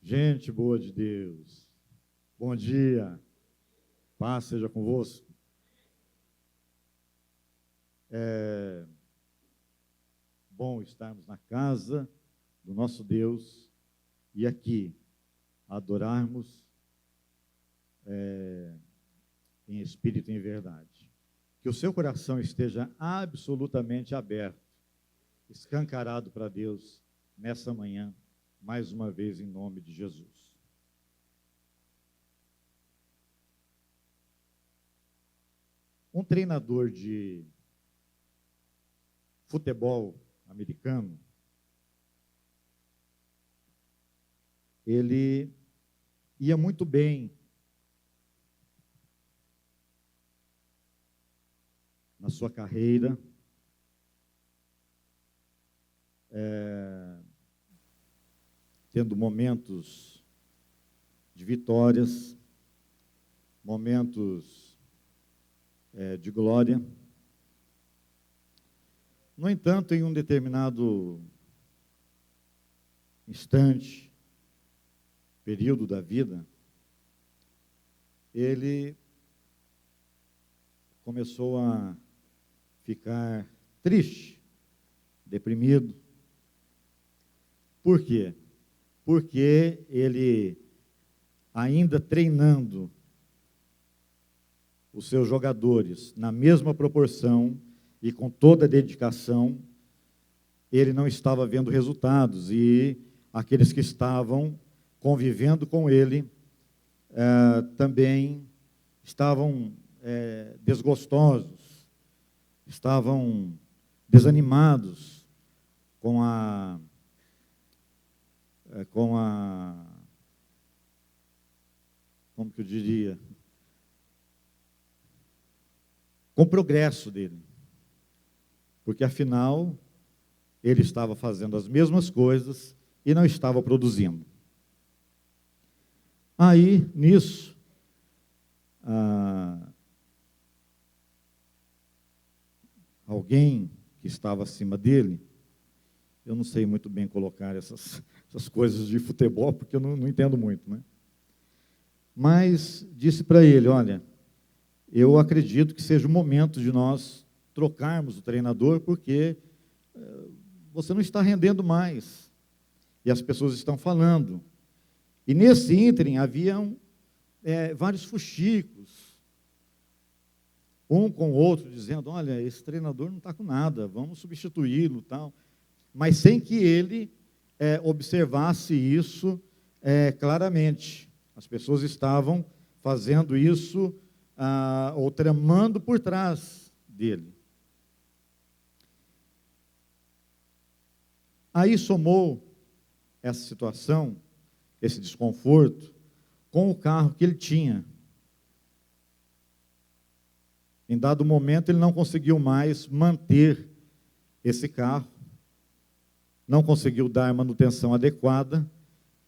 Gente boa de Deus, bom dia, paz seja convosco. É bom estarmos na casa do nosso Deus e aqui adorarmos em espírito e em verdade. Que o seu coração esteja absolutamente aberto, escancarado para Deus nessa manhã, mais uma vez em nome de Jesus. Um treinador de futebol americano, ele ia muito bem na sua carreira, tendo momentos de vitórias, momentos de glória. No entanto, em um determinado instante, período da vida, ele começou a ficar triste, deprimido. Por quê? Porque ele, ainda treinando os seus jogadores na mesma proporção e com toda a dedicação, ele não estava vendo resultados, e aqueles que estavam convivendo com ele também estavam desgostosos, estavam desanimados com como que eu diria, com o progresso dele. Porque, afinal, ele estava fazendo as mesmas coisas e não estava produzindo. Aí, nisso, alguém que estava acima dele, eu não sei muito bem colocar essas coisas de futebol, porque eu não entendo muito, né? Mas disse para ele: olha, eu acredito que seja o momento de nós trocarmos o treinador, porque você não está rendendo mais, e as pessoas estão falando. E nesse ínterim haviam vários fuxicos, um com o outro, dizendo: olha, esse treinador não está com nada, vamos substituí-lo, tal. Mas sem que ele observasse isso claramente. As pessoas estavam fazendo isso ou tramando por trás dele. Aí somou essa situação, esse desconforto, com o carro que ele tinha. Em dado momento, ele não conseguiu mais manter esse carro, não conseguiu dar manutenção adequada,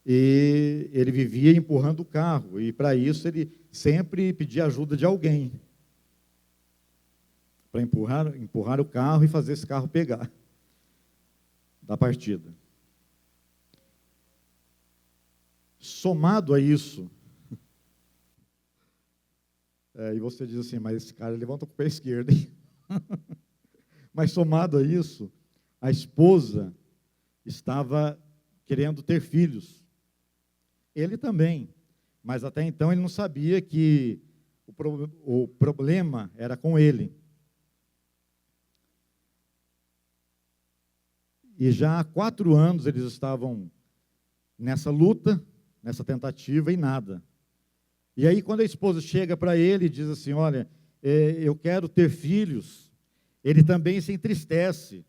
e ele vivia empurrando o carro, e para isso ele sempre pedia ajuda de alguém, para empurrar o carro e fazer esse carro pegar da partida. Somado a isso, e você diz assim: mas esse cara levanta com o pé esquerdo, hein? Mas somado a isso, a esposa estava querendo ter filhos. Ele também, mas até então ele não sabia que o problema era com ele. E já há 4 anos eles estavam nessa luta, nessa tentativa, e nada. E aí, quando a esposa chega para ele e diz assim: olha, eu quero ter filhos, ele também se entristece,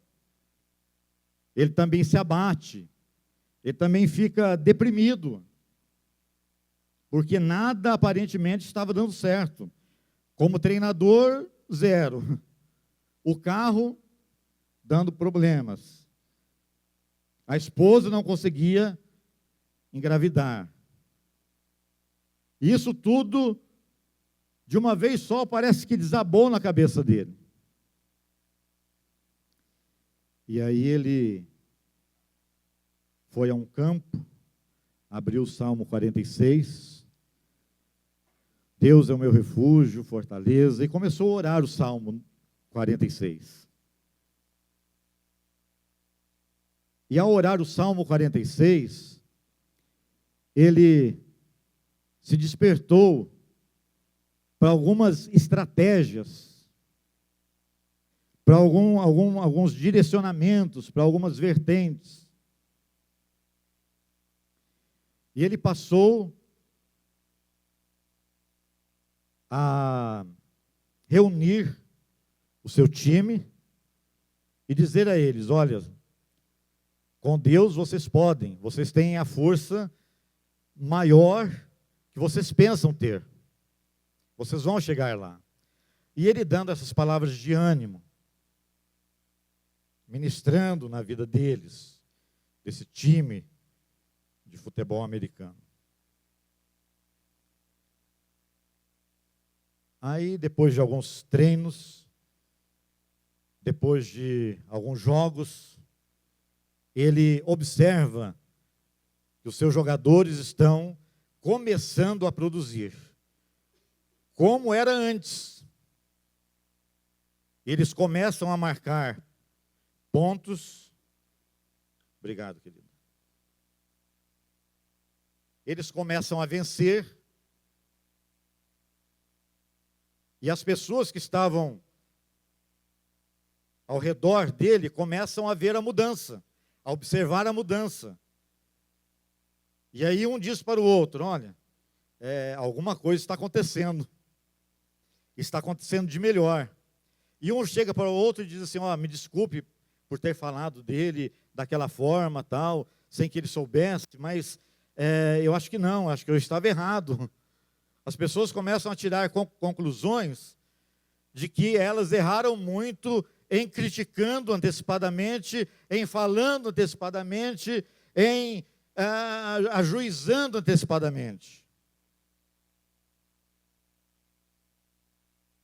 ele também se abate, ele também fica deprimido, porque nada aparentemente estava dando certo. Como treinador, 0. O carro dando problemas. A esposa não conseguia engravidar. Isso tudo, de uma vez só, parece que desabou na cabeça dele. E aí ele foi a um campo, abriu o Salmo 46. Deus é o meu refúgio, fortaleza, e começou a orar o Salmo 46. E ao orar o Salmo 46, ele se despertou para algumas estratégias, para alguns direcionamentos, para algumas vertentes. E ele passou a reunir o seu time e dizer a eles: olha, com Deus vocês podem, vocês têm a força maior que vocês pensam ter. Vocês vão chegar lá. E ele dando essas palavras de ânimo, ministrando na vida deles, desse time de futebol americano. Aí, depois de alguns treinos, depois de alguns jogos, ele observa que os seus jogadores estão começando a produzir, como era antes. Eles começam a marcar pontos. Obrigado, querido. Eles começam a vencer. E as pessoas que estavam ao redor dele começam a ver a mudança, a observar a mudança. E aí um diz para o outro: olha, alguma coisa está acontecendo de melhor. E um chega para o outro e diz assim: me desculpe por ter falado dele daquela forma, tal, sem que ele soubesse, mas eu acho que não, acho que eu estava errado. As pessoas começam a tirar conclusões de que elas erraram muito em criticando antecipadamente, em falando antecipadamente, em ajuizando antecipadamente.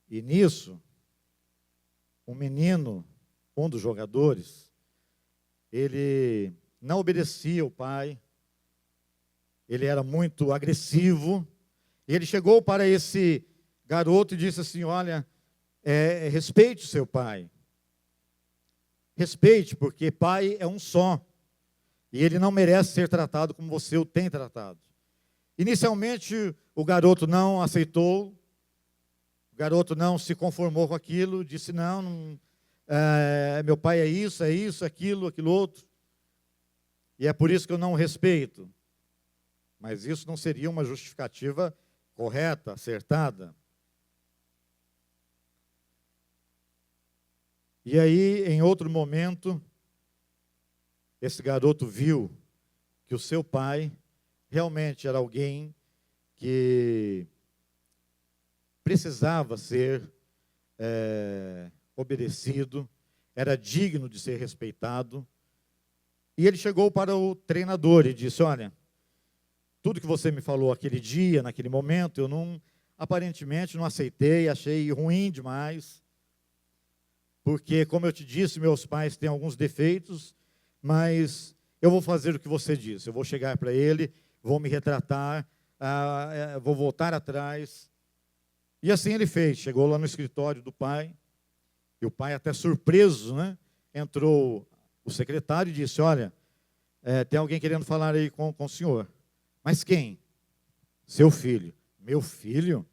E nisso, um menino, um dos jogadores, ele não obedecia ao pai, ele era muito agressivo. Ele chegou para esse garoto e disse assim: olha, respeite o seu pai. Respeite, porque pai é um só. E ele não merece ser tratado como você o tem tratado. Inicialmente, o garoto não aceitou. O garoto não se conformou com aquilo. Disse: não, meu pai é isso, aquilo outro. E é por isso que eu não o respeito. Mas isso não seria uma justificativa correta, acertada. E aí, em outro momento, esse garoto viu que o seu pai realmente era alguém que precisava ser obedecido, era digno de ser respeitado. E ele chegou para o treinador e disse: olha, tudo que você me falou aquele dia, naquele momento, eu aparentemente não aceitei, achei ruim demais, porque, como eu te disse, meus pais têm alguns defeitos, mas eu vou fazer o que você disse, eu vou chegar para ele, vou me retratar, vou voltar atrás. E assim ele fez, chegou lá no escritório do pai, e o pai, até surpreso, entrou o secretário e disse: olha, tem alguém querendo falar aí com o senhor. Mas quem? Seu filho. Meu filho?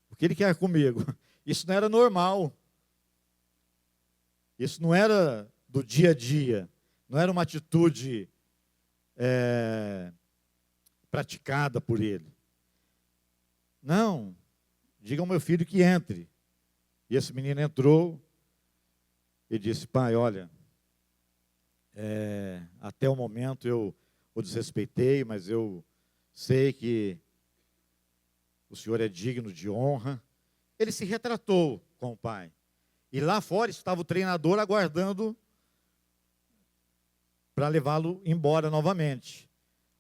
O que ele quer comigo? Isso não era normal. Isso não era do dia a dia. Não era uma atitude praticada por ele. Não. Diga ao meu filho que entre. E esse menino entrou e disse: pai, olha, até o momento eu o desrespeitei, mas eu sei que o senhor é digno de honra. Ele se retratou com o pai. E lá fora estava o treinador aguardando para levá-lo embora novamente.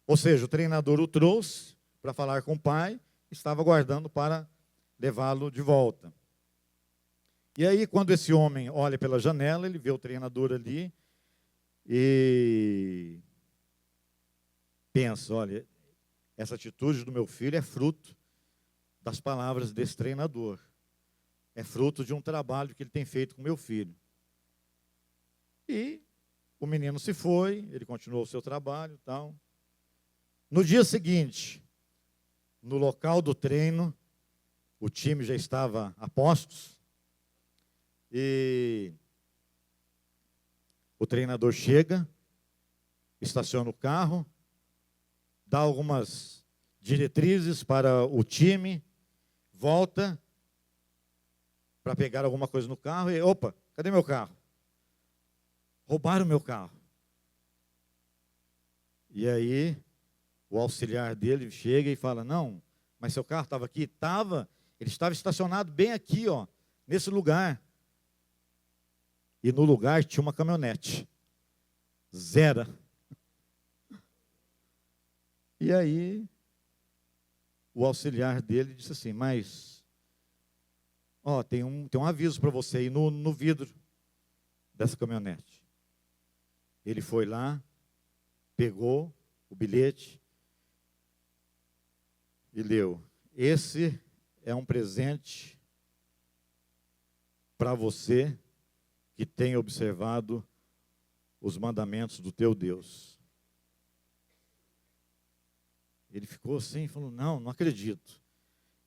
Ou seja, o treinador o trouxe para falar com o pai, estava aguardando para levá-lo de volta. E aí, quando esse homem olha pela janela, ele vê o treinador ali e pensa: olha, essa atitude do meu filho é fruto das palavras desse treinador. É fruto de um trabalho que ele tem feito com meu filho. E o menino se foi, ele continuou o seu trabalho e tal. No dia seguinte, no local do treino, o time já estava a postos. E o treinador chega, estaciona o carro, dá algumas diretrizes para o time, volta para pegar alguma coisa no carro e, opa, cadê meu carro? Roubaram meu carro. E aí, o auxiliar dele chega e fala, não, mas seu carro estava aqui? Estava, ele estava estacionado bem aqui, ó, nesse lugar. E no lugar tinha uma caminhonete. Zero. E aí, o auxiliar dele disse assim, mas, ó, tem um aviso para você aí no vidro dessa caminhonete. Ele foi lá, pegou o bilhete e leu. Esse é um presente para você que tem observado os mandamentos do teu Deus. Ele ficou assim, falou, não acredito.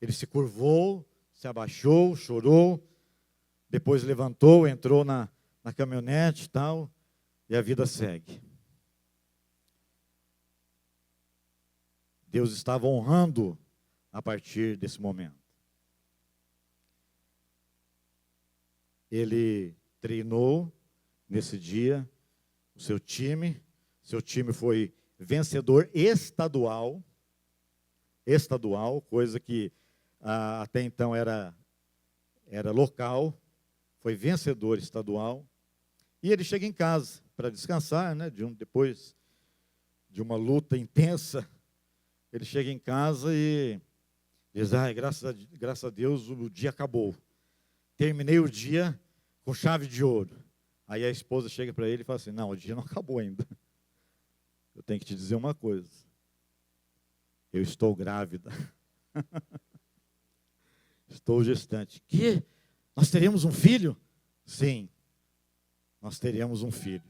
Ele se curvou, se abaixou, chorou, depois levantou, entrou na caminhonete e tal, e a vida segue. Deus estava honrando a partir desse momento. Ele treinou nesse dia o seu time foi vencedor estadual, coisa que até então era local, foi vencedor estadual, e ele chega em casa para descansar, né, depois de uma luta intensa, ele chega em casa e diz, graças a Deus o dia acabou, terminei o dia com chave de ouro. Aí a esposa chega para ele e fala assim, não, o dia não acabou ainda. Eu tenho que te dizer uma coisa. Eu estou grávida. Estou gestante. Que? Nós teremos um filho? Sim, nós teremos um filho.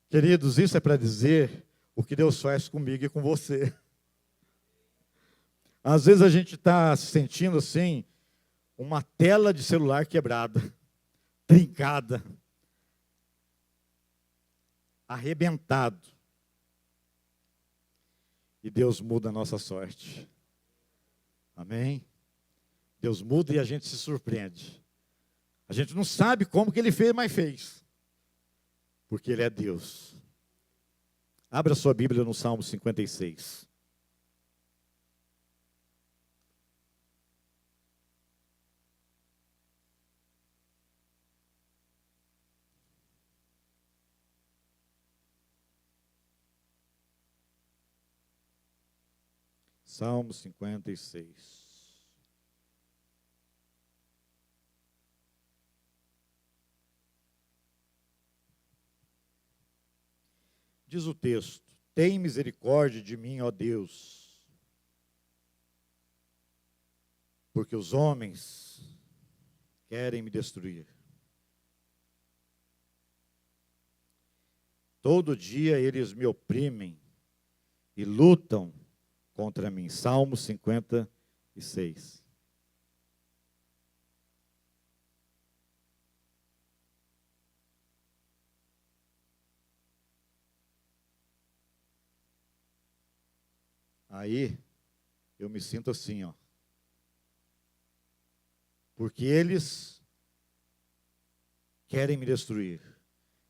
Queridos, isso é para dizer o que Deus faz comigo e com você. Às vezes a gente está se sentindo assim, uma tela de celular quebrada, trincada, arrebentado. E Deus muda a nossa sorte. Amém? Deus muda e a gente se surpreende. A gente não sabe como que Ele fez, mas fez. Porque Ele é Deus. Abra sua Bíblia no Salmo 56. Salmo 56. Diz o texto, tem misericórdia de mim, ó Deus, porque os homens querem me destruir. Todo dia eles me oprimem e lutam contra mim. Salmo 56. Aí, eu me sinto assim, ó. Porque eles querem me destruir,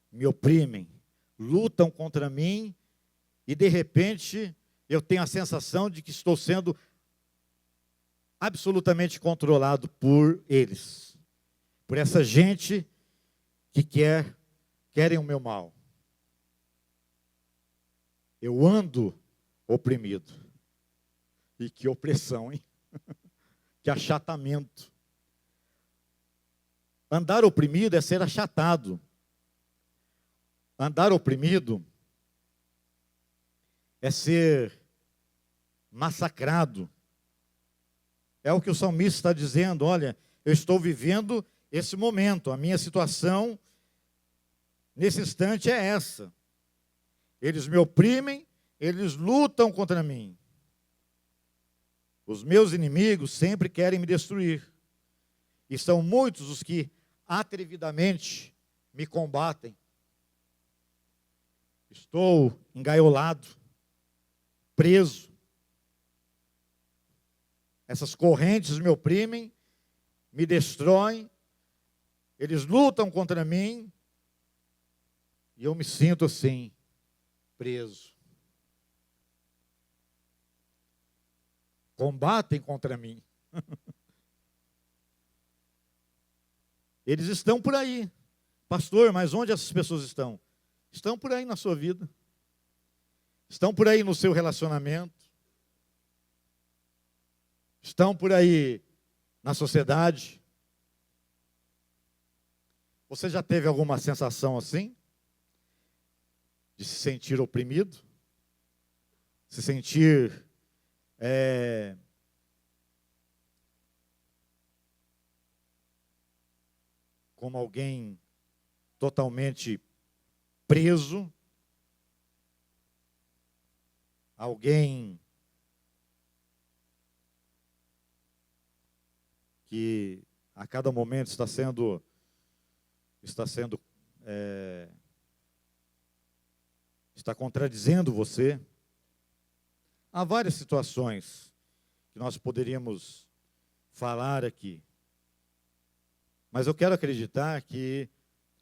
me oprimem, lutam contra mim, e de repente, eu tenho a sensação de que estou sendo absolutamente controlado por eles. Por essa gente que querem o meu mal. Eu ando oprimido. E que opressão, hein? Que achatamento. Andar oprimido é ser achatado. Andar oprimido é ser massacrado. É o que o salmista está dizendo: olha, eu estou vivendo esse momento, a minha situação nesse instante é essa. Eles me oprimem, eles lutam contra mim. Os meus inimigos sempre querem me destruir. E são muitos os que atrevidamente me combatem. Estou engaiolado, preso. Essas correntes me oprimem, me destroem, eles lutam contra mim, e eu me sinto assim, preso. Combatem contra mim. Eles estão por aí. Pastor, mas onde essas pessoas estão? Estão por aí na sua vida. Estão por aí no seu relacionamento. Estão por aí na sociedade. Você já teve alguma sensação assim? De se sentir oprimido? Se sentir como alguém totalmente preso? Alguém que a cada momento está contradizendo você. Há várias situações que nós poderíamos falar aqui. Mas eu quero acreditar que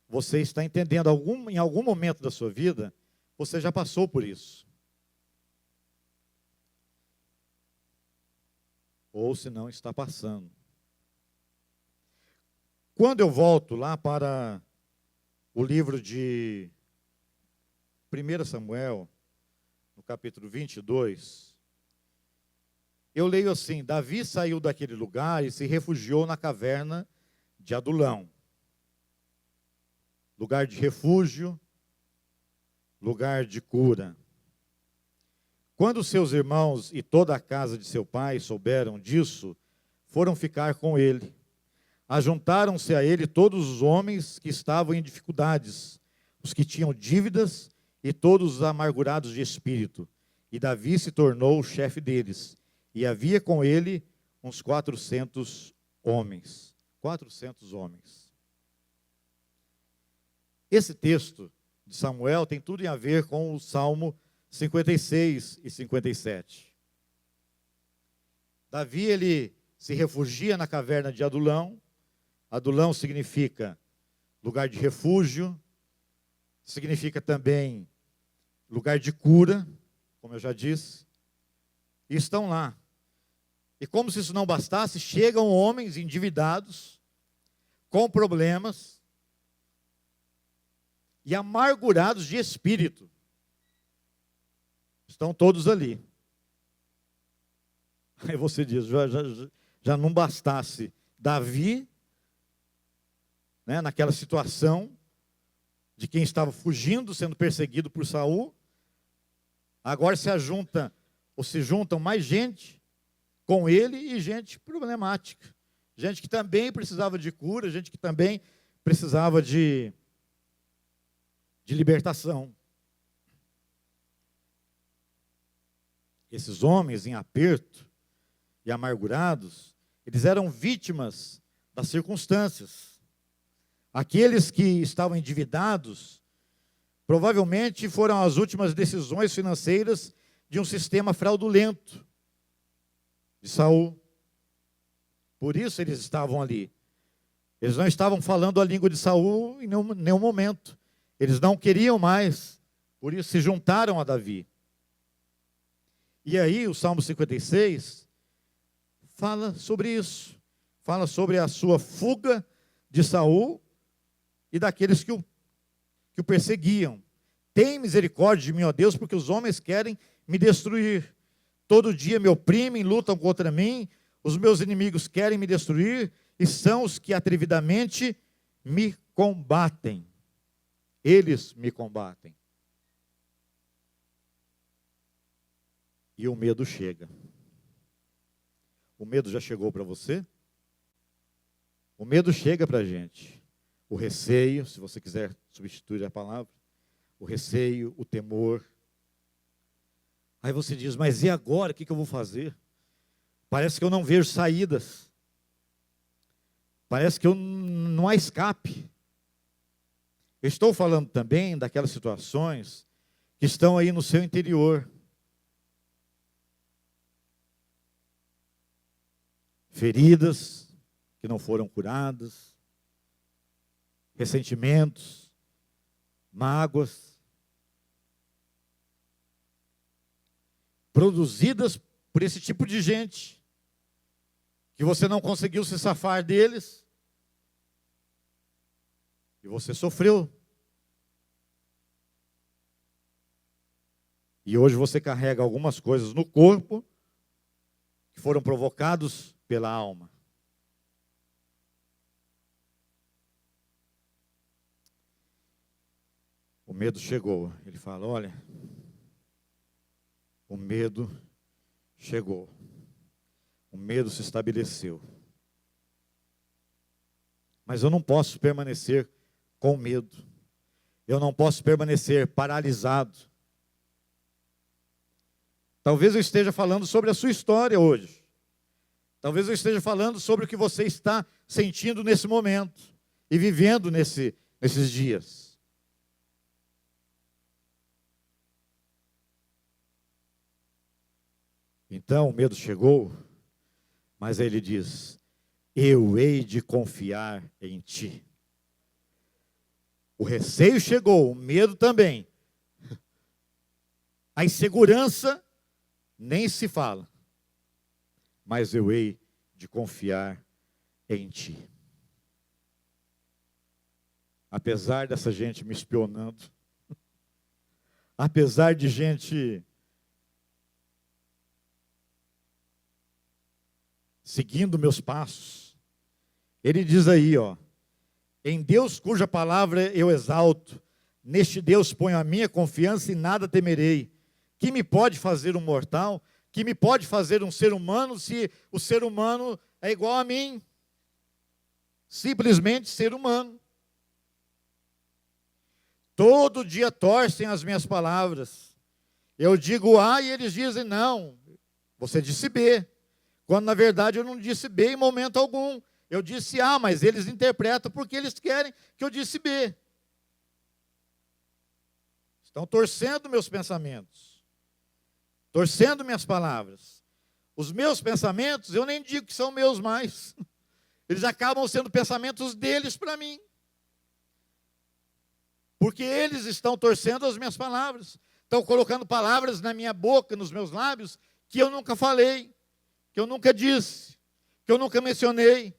você está entendendo, em algum momento da sua vida, você já passou por isso. Ou se não, está passando. Quando eu volto lá para o livro de 1 Samuel, no capítulo 22, eu leio assim: Davi saiu daquele lugar e se refugiou na caverna de Adulão. Lugar de refúgio, lugar de cura. Quando seus irmãos e toda a casa de seu pai souberam disso, foram ficar com ele. Ajuntaram-se a ele todos os homens que estavam em dificuldades, os que tinham dívidas e todos os amargurados de espírito. E Davi se tornou o chefe deles. E havia com ele uns 400 homens. 400 homens. Esse texto de Samuel tem tudo a ver com o Salmo 56 e 57. Davi, ele se refugia na caverna de Adulão. Adulão significa lugar de refúgio, significa também lugar de cura, como eu já disse. E estão lá. E como se isso não bastasse, chegam homens endividados, com problemas, e amargurados de espírito. Estão todos ali. Aí você diz, já não bastasse Davi, né, naquela situação de quem estava fugindo, sendo perseguido por Saul, agora se juntam mais gente com ele e gente problemática. Gente que também precisava de cura, gente que também precisava de libertação. Esses homens em aperto e amargurados, eles eram vítimas das circunstâncias. Aqueles que estavam endividados, provavelmente foram as últimas decisões financeiras de um sistema fraudulento de Saul. Por isso eles estavam ali. Eles não estavam falando a língua de Saul em nenhum momento. Eles não queriam mais, por isso se juntaram a Davi. E aí o Salmo 56 fala sobre isso. Fala sobre a sua fuga de Saul e daqueles que o perseguiam. Tem misericórdia de mim, ó Deus, porque os homens querem me destruir. Todo dia me oprimem, lutam contra mim. Os meus inimigos querem me destruir e são os que atrevidamente me combatem. Eles me combatem. e o medo chega. O medo já chegou para você? O medo chega para a gente. O receio, se você quiser substituir a palavra, o receio, o temor. Aí você diz, mas e agora? O que eu vou fazer? Parece que eu não vejo saídas. Parece que não há escape. Eu estou falando também daquelas situações que estão aí no seu interior. Feridas que não foram curadas, ressentimentos, mágoas, produzidas por esse tipo de gente, que você não conseguiu se safar deles, e você sofreu. E hoje você carrega algumas coisas no corpo, que foram provocados pela alma. O medo chegou. Ele fala, olha, o medo chegou. O medo se estabeleceu. Mas eu não posso permanecer com medo. Eu não posso permanecer paralisado. Talvez eu esteja falando sobre a sua história hoje. Talvez eu esteja falando sobre o que você está sentindo nesse momento e vivendo nesses dias. Então o medo chegou, mas aí ele diz, eu hei de confiar em ti. O receio chegou, o medo também. A insegurança nem se fala. Mas eu hei de confiar em ti. Apesar dessa gente me espionando, apesar de gente seguindo meus passos, ele diz aí, ó, em Deus cuja palavra eu exalto, neste Deus ponho a minha confiança e nada temerei. Que me pode fazer um mortal? Que me pode fazer um ser humano se o ser humano é igual a mim? Simplesmente ser humano. Todo dia torcem as minhas palavras. Eu digo A e eles dizem não. Você disse B. Quando na verdade eu não disse B em momento algum. Eu disse A, mas eles interpretam porque eles querem que eu disse B. Estão torcendo meus pensamentos. Torcendo minhas palavras. Os meus pensamentos, eu nem digo que são meus mais. Eles acabam sendo pensamentos deles para mim. Porque eles estão torcendo as minhas palavras. Estão colocando palavras na minha boca, nos meus lábios, que eu nunca falei, que eu nunca disse, que eu nunca mencionei.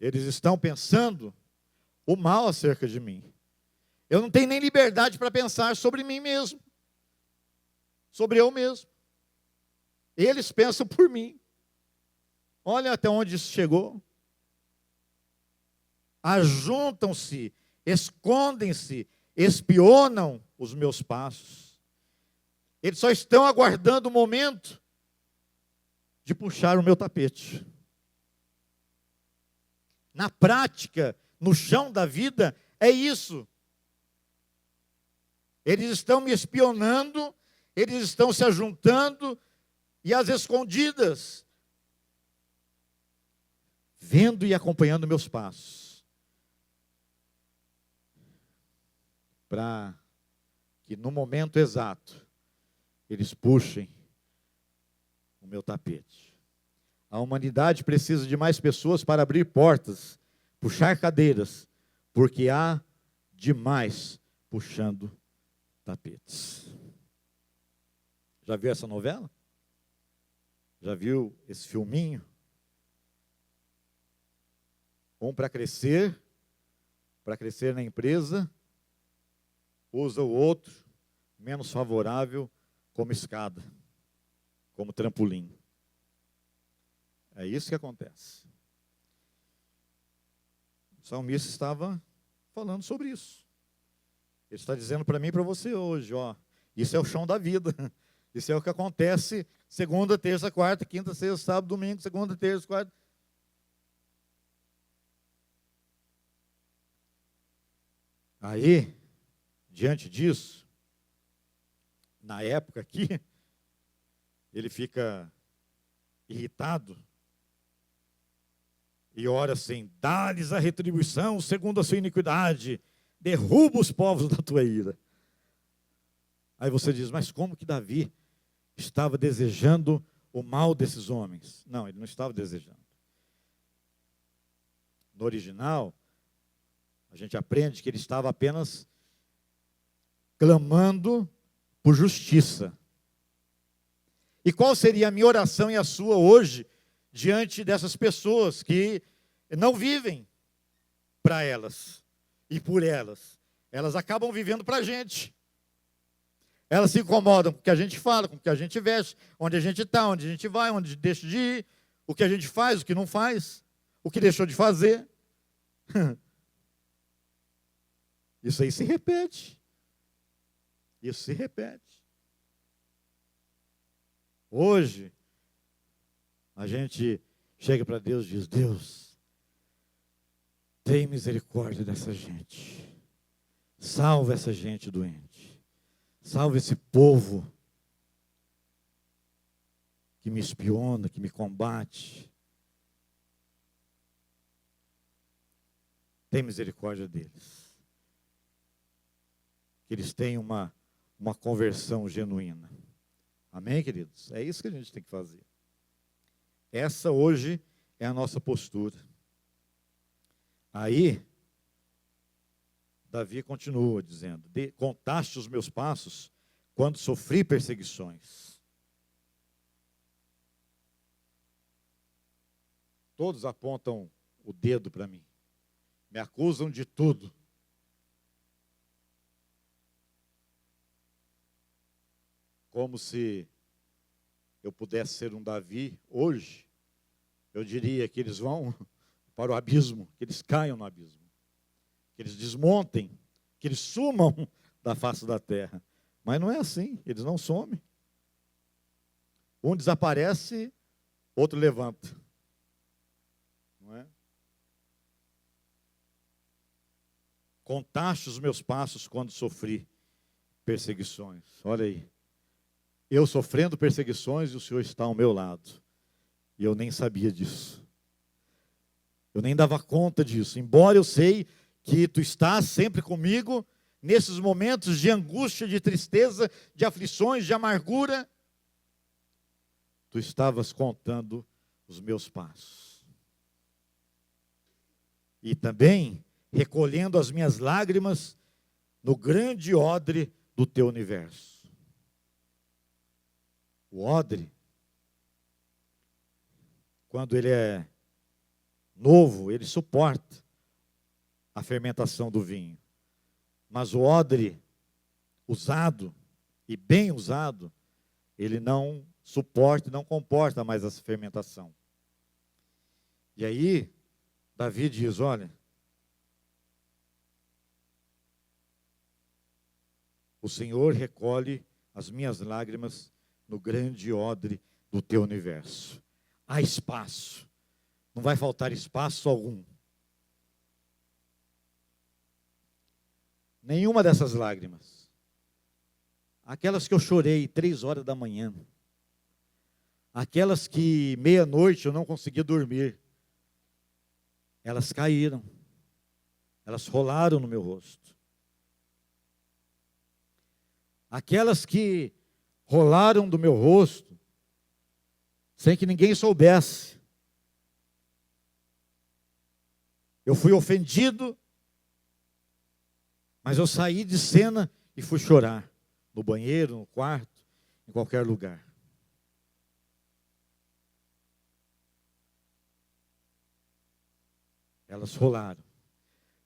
Eles estão pensando o mal acerca de mim. Eu não tenho nem liberdade para pensar sobre mim mesmo. Sobre eu mesmo. Eles pensam por mim. Olha até onde isso chegou. Ajuntam-se, escondem-se, espionam os meus passos. Eles só estão aguardando o momento de puxar o meu tapete. Na prática, no chão da vida, é isso. Eles estão me espionando, eles estão se ajuntando, e às escondidas, vendo e acompanhando meus passos, para que no momento exato, eles puxem o meu tapete. A humanidade precisa de mais pessoas para abrir portas, puxar cadeiras, porque há demais puxando tapetes. Já viu essa novela? Já viu esse filminho? Um para crescer na empresa, usa o outro, menos favorável, como escada, como trampolim. É isso que acontece. O salmista estava falando sobre isso. Ele está dizendo para mim e para você hoje, ó, isso é o chão da vida. Isso é o que acontece segunda, terça, quarta, quinta, sexta, sábado, domingo, segunda, terça, quarta. Aí, diante disso, na época aqui, ele fica irritado e ora assim: dá-lhes a retribuição segundo a sua iniquidade, derruba os povos da tua ira. Aí você diz: mas como que Davi estava desejando o mal desses homens? Não, ele não estava desejando. No original, a gente aprende que ele estava apenas clamando por justiça. E qual seria a minha oração e a sua hoje, diante dessas pessoas que não vivem para elas e por elas? Elas acabam vivendo para a gente. Elas se incomodam com o que a gente fala, com o que a gente veste, onde a gente está, onde a gente vai, onde deixa de ir, o que a gente faz, o que não faz, o que deixou de fazer. Isso aí se repete. Isso se repete. Hoje, a gente chega para Deus e diz: Deus, tem misericórdia dessa gente. Salva essa gente doente. Salva esse povo que me espiona, que me combate. Tem misericórdia deles. Que eles tenham uma conversão genuína. Amém, queridos? É isso que a gente tem que fazer. Essa hoje é a nossa postura. Aí, Davi continua dizendo: contaste os meus passos quando sofri perseguições. Todos apontam o dedo para mim. Me acusam de tudo. Como se eu pudesse ser um Davi hoje, eu diria que eles vão para o abismo, que eles caiam no abismo, que eles desmontem, que eles sumam da face da terra. Mas não é assim, eles não somem. Um desaparece, outro levanta. Não é? Contaste os meus passos quando sofri perseguições. Olha aí. Eu sofrendo perseguições e o Senhor está ao meu lado. E eu nem sabia disso. Eu nem dava conta disso. Embora eu sei que tu estás sempre comigo, nesses momentos de angústia, de tristeza, de aflições, de amargura, tu estavas contando os meus passos. E também recolhendo as minhas lágrimas no grande odre do teu universo. O odre, quando ele é novo, ele suporta a fermentação do vinho. Mas o odre usado, e bem usado, ele não suporta, não comporta mais essa fermentação. E aí, Davi diz: olha, o Senhor recolhe as minhas lágrimas no grande odre do teu universo. Há espaço. Não vai faltar espaço algum. Nenhuma dessas lágrimas. Aquelas que eu chorei 3 horas da manhã. Aquelas que meia-noite eu não conseguia dormir. Elas caíram. Elas rolaram no meu rosto. Aquelas que rolaram do meu rosto, sem que ninguém soubesse. Eu fui ofendido, mas eu saí de cena e fui chorar. No banheiro, no quarto, em qualquer lugar. Elas rolaram,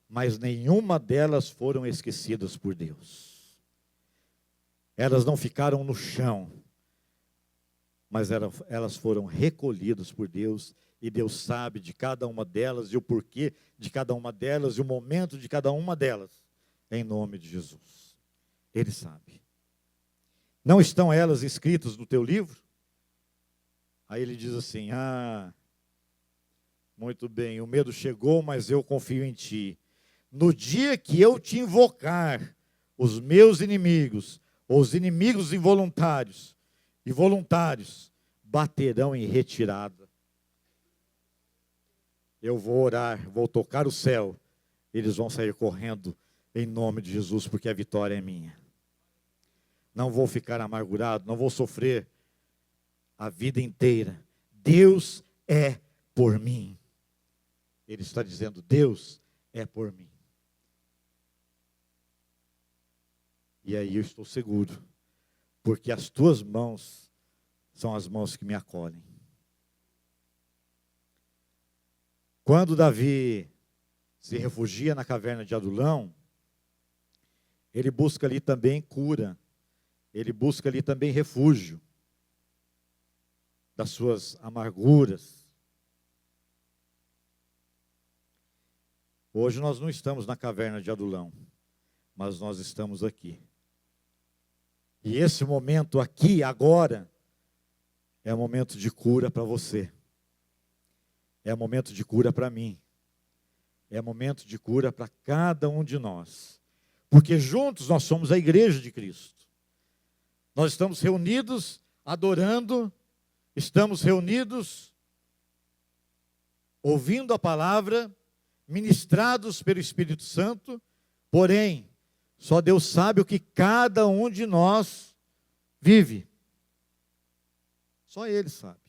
mas nenhuma delas foram esquecidas por Deus. Elas não ficaram no chão, mas elas foram recolhidas por Deus, e Deus sabe de cada uma delas, e o porquê de cada uma delas, e o momento de cada uma delas. em nome de Jesus. Ele sabe. Não estão elas escritas no teu livro? Aí ele diz assim: muito bem, o medo chegou, mas eu confio em ti. No dia que eu te invocar, os meus inimigos, ou os inimigos involuntários e voluntários, baterão em retirada. Eu vou orar, vou tocar o céu, eles vão sair correndo em nome de Jesus, porque a vitória é minha. Não vou ficar amargurado, não vou sofrer a vida inteira. Deus é por mim. Ele está dizendo: Deus é por mim. E aí eu estou seguro, porque as tuas mãos são as mãos que me acolhem. Quando Davi se refugia na caverna de Adulão, ele busca ali também cura, ele busca ali também refúgio das suas amarguras. Hoje nós não estamos na caverna de Adulão, mas nós estamos aqui. E esse momento aqui, agora, é um momento de cura para você. É um momento de cura para mim. É um momento de cura para cada um de nós. Porque juntos nós somos a igreja de Cristo. Nós estamos reunidos, adorando, estamos reunidos, ouvindo a palavra, ministrados pelo Espírito Santo, porém, só Deus sabe o que cada um de nós vive. Só Ele sabe.